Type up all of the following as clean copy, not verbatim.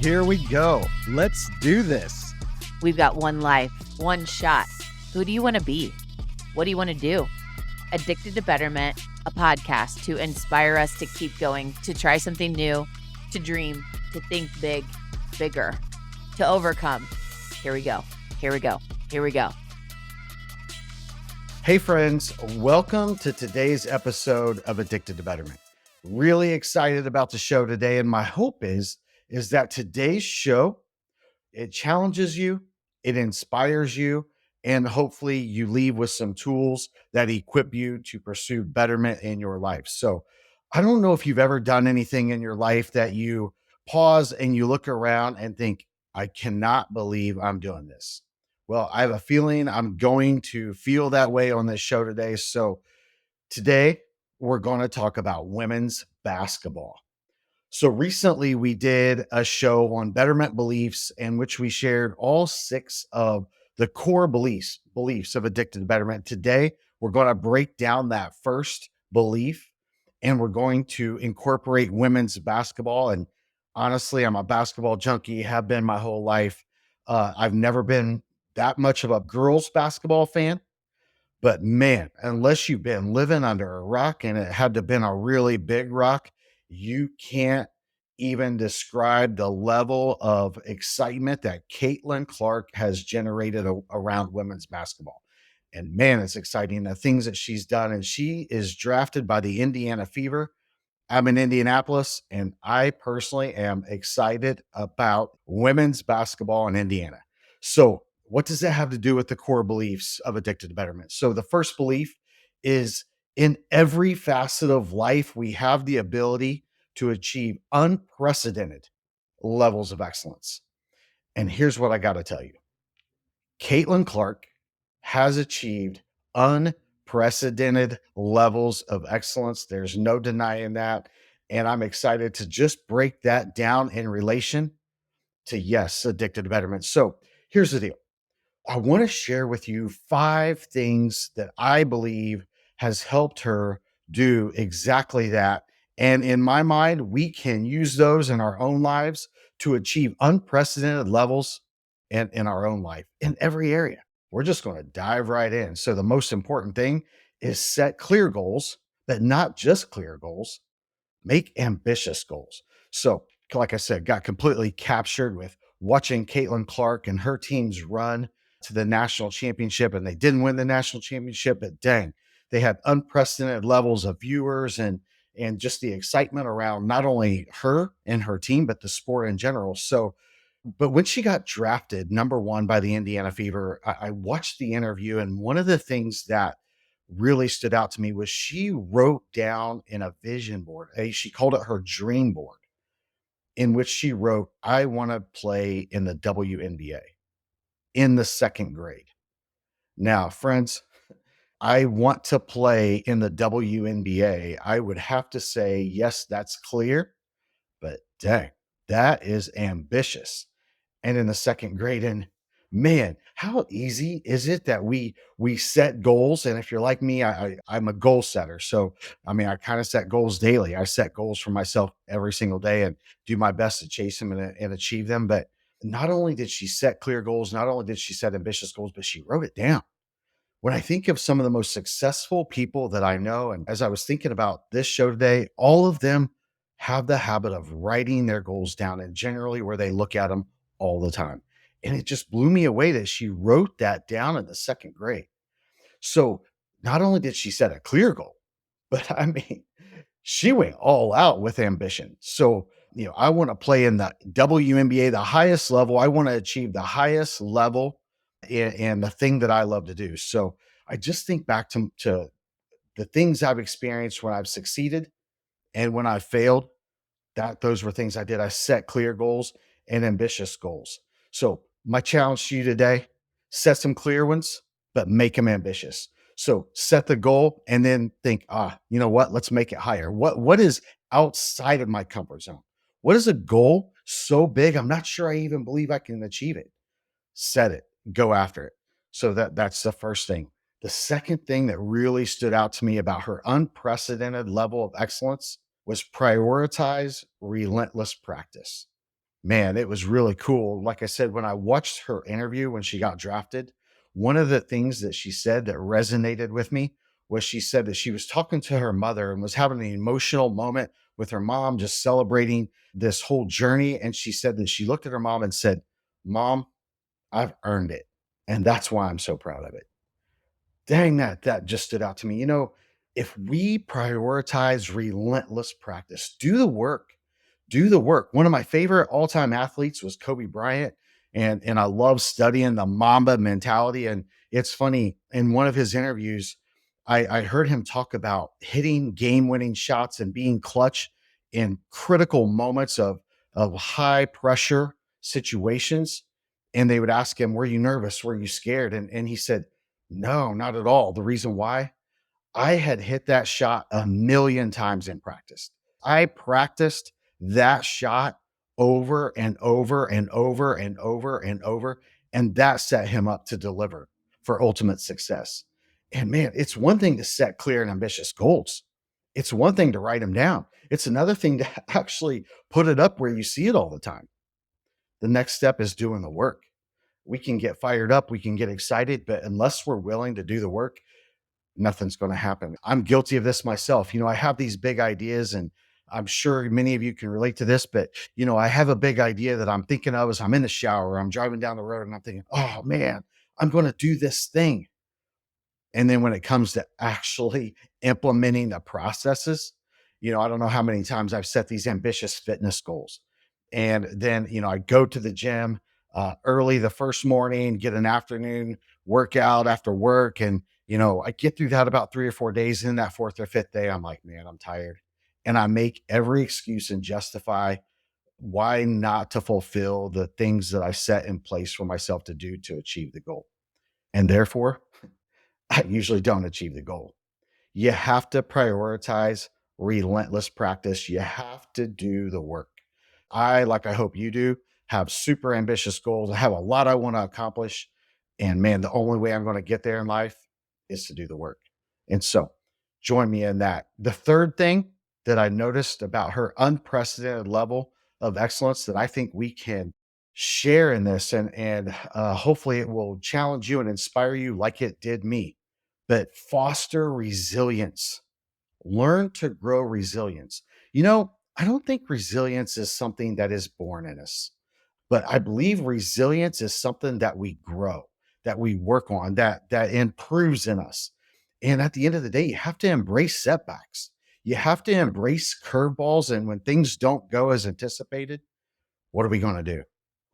Here we go. Let's do this. We've got one life, one shot. Who do you want to be? What do you want to do? Addicted to Betterment, a podcast to inspire us to keep going, to try something new, to dream, to think big, bigger, to overcome. Here we go. Here we go. Here we go. Hey, friends, welcome to today's episode of Addicted to Betterment. Really excited about the show today. And my hope is that today's show, it challenges you, it inspires you, and hopefully you leave with some tools that equip you to pursue betterment in your life. So I don't know if you've ever done anything in your life that you pause and you look around and think, I cannot believe I'm doing this. Well, I have a feeling I'm going to feel that way on this show today. So today we're going to talk about women's basketball. So recently we did a show on betterment beliefs in which we shared all 6 of the core beliefs of addicted to betterment. Today, we're going to break down that first belief and we're going to incorporate women's basketball. And honestly, I'm a basketball junkie, have been my whole life. I've never been that much of a girls basketball fan. But man, unless you've been living under a rock and it had to have been a really big rock, you can't even describe the level of excitement that Caitlin Clark has generated around women's basketball. And man, it's exciting the things that she's done. And she is drafted by the Indiana Fever. I'm in Indianapolis, and I personally am excited about women's basketball in Indiana. So, what does that have to do with the core beliefs of Addicted to Betterment? So, the first belief is in every facet of life, we have the ability to achieve unprecedented levels of excellence. And here's what I got to tell you Caitlin Clark has achieved unprecedented levels of excellence. There's no denying that. And I'm excited to just break that down in relation to, yes, addicted to betterment. So here's the deal. I want to share with you 5 things that I believe has helped her do exactly that. And in my mind, we can use those in our own lives to achieve unprecedented levels in our own life in every area. We're just going to dive right in. So the most important thing is set clear goals, but not just clear goals, make ambitious goals. So, like I said, got completely captured with watching Caitlin Clark and her team's run to the national championship. And they didn't win the national championship, but dang, they had unprecedented levels of viewers and just the excitement around not only her and her team, but the sport in general. So, but when she got drafted number 1 by the Indiana Fever, I watched the interview, and one of the things that really stood out to me was she wrote down in a vision board, she called it her dream board, in which she wrote, I want to play in the WNBA in the 2nd grade. Now, friends, I want to play in the WNBA. I would have to say, yes, that's clear, but dang, that is ambitious. And in the 2nd grade, and man, how easy is it that we set goals? And if you're like me, I'm a goal setter. So I mean, I kind of set goals daily. I set goals for myself every single day and do my best to chase them and achieve them. But not only did she set clear goals, not only did she set ambitious goals, but she wrote it down. When I think of some of the most successful people that I know, and as I was thinking about this show today, all of them have the habit of writing their goals down, and generally where they look at them all the time. And it just blew me away that she wrote that down in the 2nd grade. So not only did she set a clear goal, but I mean, she went all out with ambition. So, I want to play in the WNBA, the highest level. I want to achieve the highest level in the thing that I love to do. So I just think back to the things I've experienced when I've succeeded and when I failed, that those were things I did. I set clear goals and ambitious goals. So my challenge to you today, set some clear ones, but make them ambitious. So set the goal and then think, you know what? Let's make it higher. What is outside of my comfort zone? What is a goal so big? I'm not sure I even believe I can achieve it. Set it, go after it. So that's the first thing. The second thing that really stood out to me about her unprecedented level of excellence was prioritize relentless practice. Man, it was really cool. Like I said, when I watched her interview when she got drafted, one of the things that she said that resonated with me was she said that she was talking to her mother and was having an emotional moment with her mom, just celebrating this whole journey. And she said that she looked at her mom and said, "Mom, I've earned it. And that's why I'm so proud of it." Dang, that just stood out to me. If we prioritize relentless practice, do the work, do the work. One of my favorite all-time athletes was Kobe Bryant, and I love studying the Mamba mentality. And it's funny, in one of his interviews, I heard him talk about hitting game-winning shots and being clutch in critical moments of high pressure situations. And they would ask him, "Were you nervous? Were you scared?" And he said, "No, not at all." The reason why? I had hit that shot a million times in practice. I practiced that shot over and over and over and over and over, and that set him up to deliver for ultimate success. And man, it's one thing to set clear and ambitious goals. It's one thing to write them down. It's another thing to actually put it up where you see it all the time. The next step is doing the work. We can get fired up, we can get excited, but unless we're willing to do the work, nothing's going to happen. I'm guilty of this myself. I have these big ideas, and I'm sure many of you can relate to this, but I have a big idea that I'm thinking of as I'm in the shower, I'm driving down the road, and I'm thinking, "Oh man, I'm going to do this thing." And then when it comes to actually implementing the processes, I don't know how many times I've set these ambitious fitness goals. And then, I go to the gym early the first morning, get an afternoon workout after work. And, I get through that about 3 or 4 days. And then that fourth or fifth day, I'm like, man, I'm tired. And I make every excuse and justify why not to fulfill the things that I set in place for myself to do to achieve the goal. And therefore, I usually don't achieve the goal. You have to prioritize relentless practice. You have to do the work. Like I hope you do, have super ambitious goals. I have a lot I want to accomplish. And man, the only way I'm going to get there in life is to do the work. And so join me in that. The third thing that I noticed about her unprecedented level of excellence that I think we can share in this, and hopefully it will challenge you and inspire you like it did me, but foster resilience. Learn to grow resilience. I don't think resilience is something that is born in us, but I believe resilience is something that we grow, that we work on, that improves in us. And at the end of the day, you have to embrace setbacks. You have to embrace curveballs. And when things don't go as anticipated, what are we going to do?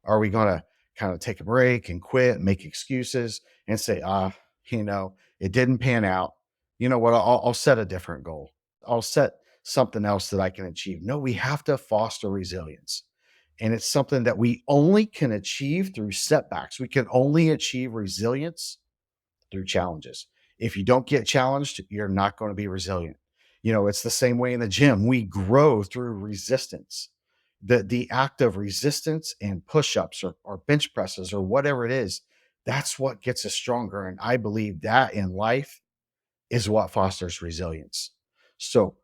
Are we going to kind of take a break and quit, make excuses and say, it didn't pan out. You know what? I'll set a different goal. I'll set something else that I can achieve. No, we have to foster resilience. And it's something that we only can achieve through setbacks. We can only achieve resilience through challenges. If you don't get challenged, you're not going to be resilient. It's the same way in the gym. We grow through resistance. The act of resistance and push-ups or bench presses or whatever it is, that's what gets us stronger. And I believe that in life is what fosters resilience. So,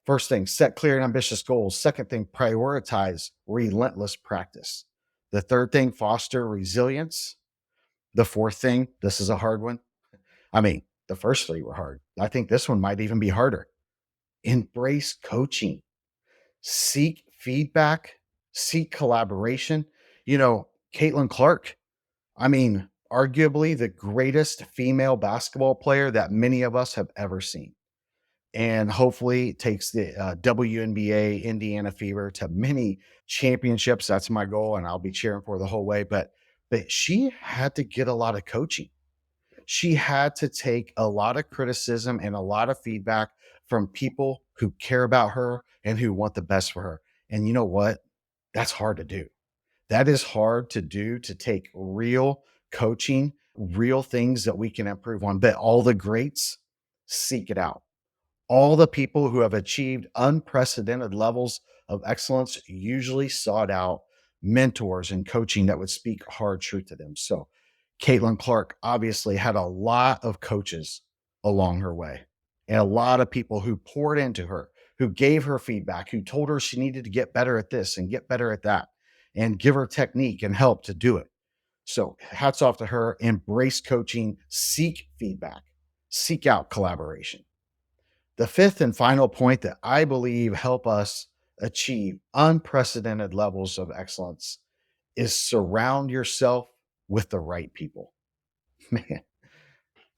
first thing, set clear and ambitious goals. Second thing, prioritize relentless practice. The third thing, foster resilience. The fourth thing, this is a hard one. I mean, the first three were hard. I think this one might even be harder. Embrace coaching, seek feedback, seek collaboration. Caitlin Clark, I mean, arguably the greatest female basketball player that many of us have ever seen. And hopefully takes the WNBA Indiana Fever to many championships. That's my goal, and I'll be cheering for the whole way. But she had to get a lot of coaching. She had to take a lot of criticism and a lot of feedback from people who care about her and who want the best for her. And you know what? That's hard to do. That is hard to do, to take real coaching, real things that we can improve on. But all the greats seek it out. All the people who have achieved unprecedented levels of excellence usually sought out mentors and coaching that would speak hard truth to them. So, Caitlin Clark obviously had a lot of coaches along her way and a lot of people who poured into her, who gave her feedback, who told her she needed to get better at this and get better at that. and give her technique and help to do it. So hats off to her. Embrace coaching, seek feedback, seek out collaboration. The fifth and final point that I believe help us achieve unprecedented levels of excellence is surround yourself with the right people. Man,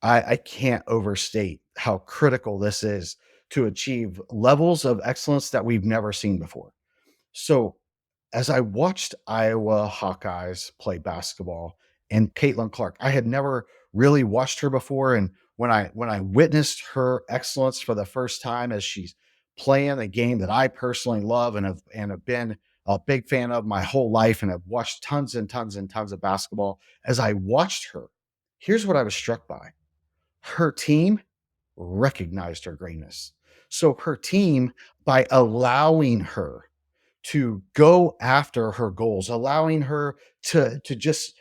I can't overstate how critical this is to achieve levels of excellence that we've never seen before. So, as I watched Iowa Hawkeyes play basketball and Caitlin Clark, I had never really watched her before. And when I witnessed her excellence for the first time as she's playing a game that I personally love and have been a big fan of my whole life and have watched tons and tons and tons of basketball, as I watched her, here's what I was struck by. Her team recognized her greatness. So her team, by allowing her to go after her goals, allowing her to just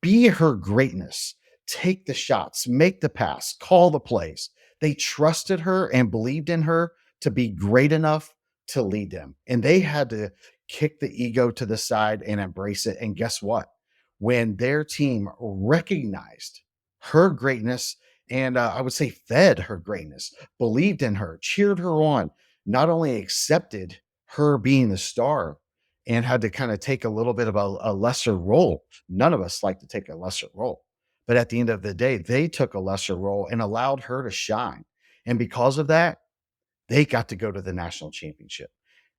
be her greatness, take the shots, make the pass, call the plays. They trusted her and believed in her to be great enough to lead them. And they had to kick the ego to the side and embrace it. And guess what? When their team recognized her greatness and I would say fed her greatness, believed in her, cheered her on, not only accepted her being the star and had to kind of take a little bit of a lesser role. None of us like to take a lesser role. But at the end of the day, they took a lesser role and allowed her to shine. And because of that, they got to go to the national championship.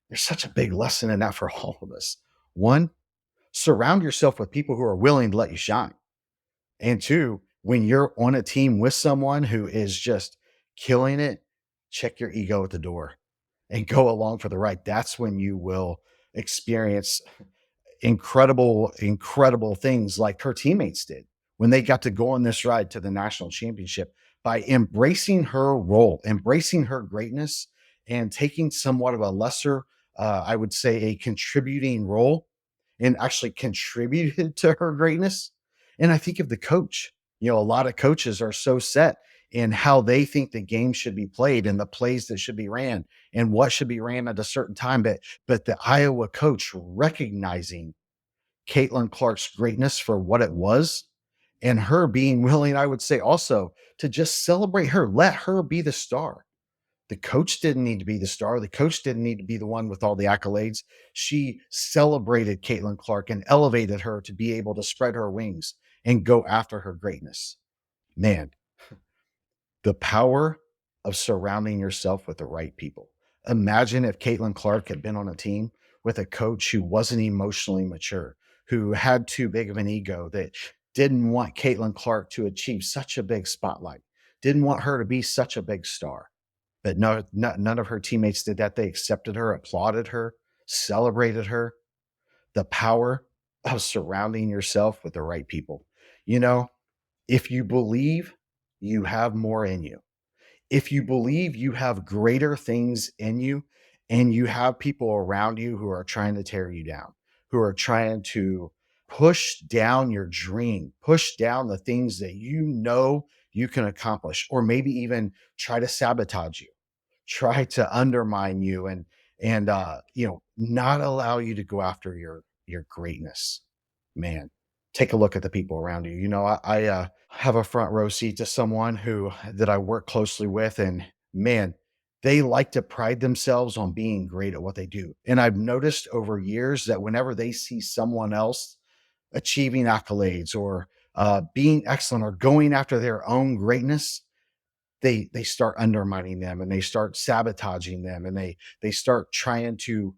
There's such a big lesson in that for all of us. One, surround yourself with people who are willing to let you shine. And two, when you're on a team with someone who is just killing it, check your ego at the door and go along for the ride. That's when you will experience incredible things like her teammates did when they got to go on this ride to the national championship by embracing her role, embracing her greatness, and taking somewhat of a lesser, I would say, a contributing role and actually contributed to her greatness. And I think of the coach, a lot of coaches are so set in how they think the game should be played and the plays that should be ran and what should be ran at a certain time. But the Iowa coach recognizing Caitlin Clark's greatness for what it was and her being willing, I would say also to just celebrate her, let her be the star. The coach didn't need to be the star. The coach didn't need to be the one with all the accolades. She celebrated Caitlin Clark and elevated her to be able to spread her wings and go after her greatness. Man, the power of surrounding yourself with the right people. Imagine if Caitlin Clark had been on a team with a coach who wasn't emotionally mature, who had too big of an ego, that didn't want Caitlin Clark to achieve such a big spotlight, didn't want her to be such a big star. But no, none of her teammates did that. They accepted her, applauded her, celebrated her. The power of surrounding yourself with the right people. You know, if you believe you have more in you, if you believe you have greater things in you and you have people around you who are trying to tear you down, who are trying to push down your dream, push down the things that you can accomplish, or maybe even try to sabotage you, try to undermine you and not allow you to go after your greatness. Man, take a look at the people around you. I have a front row seat to someone who that I work closely with, and man, they like to pride themselves on being great at what they do. And I've noticed over years that whenever they see someone else achieving accolades or being excellent or going after their own greatness, they start undermining them and they start sabotaging them and they start trying to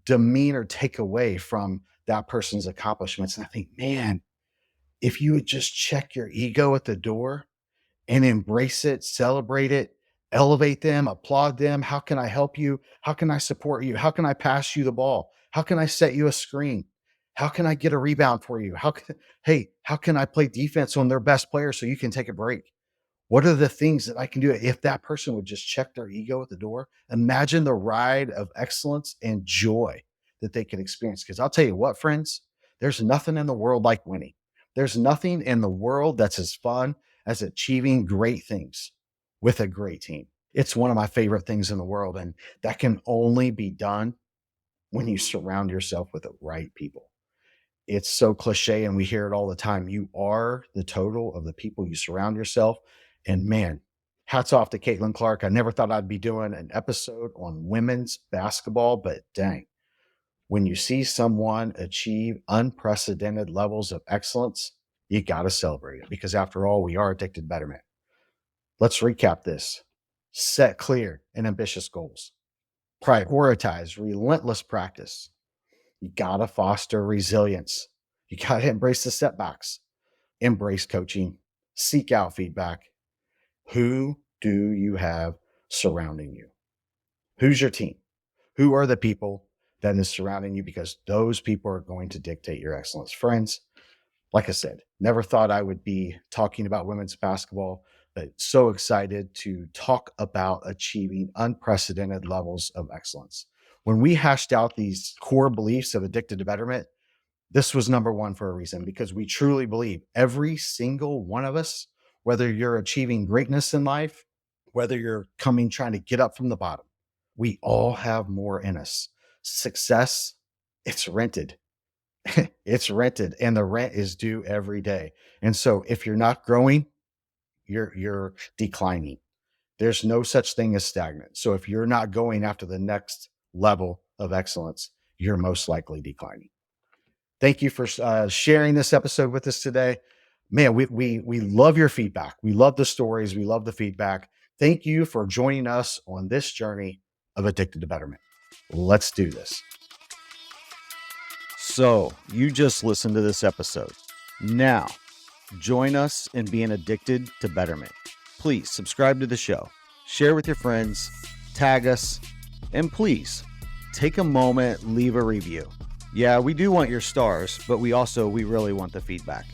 demean or take away from that person's accomplishments. And I think, man, if you would just check your ego at the door and embrace it, celebrate it, elevate them, applaud them. How can I help you? How can I support you? How can I pass you the ball? How can I set you a screen? How can I get a rebound for you? Hey, how can I play defense on their best player so you can take a break? What are the things that I can do? If that person would just check their ego at the door, imagine the ride of excellence and joy that they could experience. Because I'll tell you what, friends, there's nothing in the world like winning. There's nothing in the world that's as fun as achieving great things with a great team. It's one of my favorite things in the world. And that can only be done when you surround yourself with the right people. It's so cliche and we hear it all the time. You are the total of the people you surround yourself. And man, hats off to Caitlin Clark. I never thought I'd be doing an episode on women's basketball, but dang, when you see someone achieve unprecedented levels of excellence, you got to celebrate it because after all, we are addicted to betterment. Let's recap this. Set clear and ambitious goals. Prioritize relentless practice. You got to foster resilience. You got to embrace the setbacks, embrace coaching, seek out feedback. Who do you have surrounding you? Who's your team? Who are the people that is surrounding you? Because those people are going to dictate your excellence. Friends, like I said, never thought I would be talking about women's basketball, but so excited to talk about achieving unprecedented levels of excellence. When we hashed out these core beliefs of addicted to betterment, this was number one for a reason, because we truly believe every single one of us, whether you're achieving greatness in life, whether you're trying to get up from the bottom, we all have more in us. Success, it's rented. It's rented and the rent is due every day. And so if you're not growing, you're declining. There's no such thing as stagnant. So if you're not going after the next level of excellence, you're most likely declining. Thank you for sharing this episode with us today. Man, we love your feedback. We love the stories. We love the feedback. Thank you for joining us on this journey of addicted to betterment. Let's do this. So you just listened to this episode. Now, join us in being addicted to betterment. Please subscribe to the show, share with your friends, tag us, and please take a moment, leave a review. Yeah, we do want your stars, but we really want the feedback.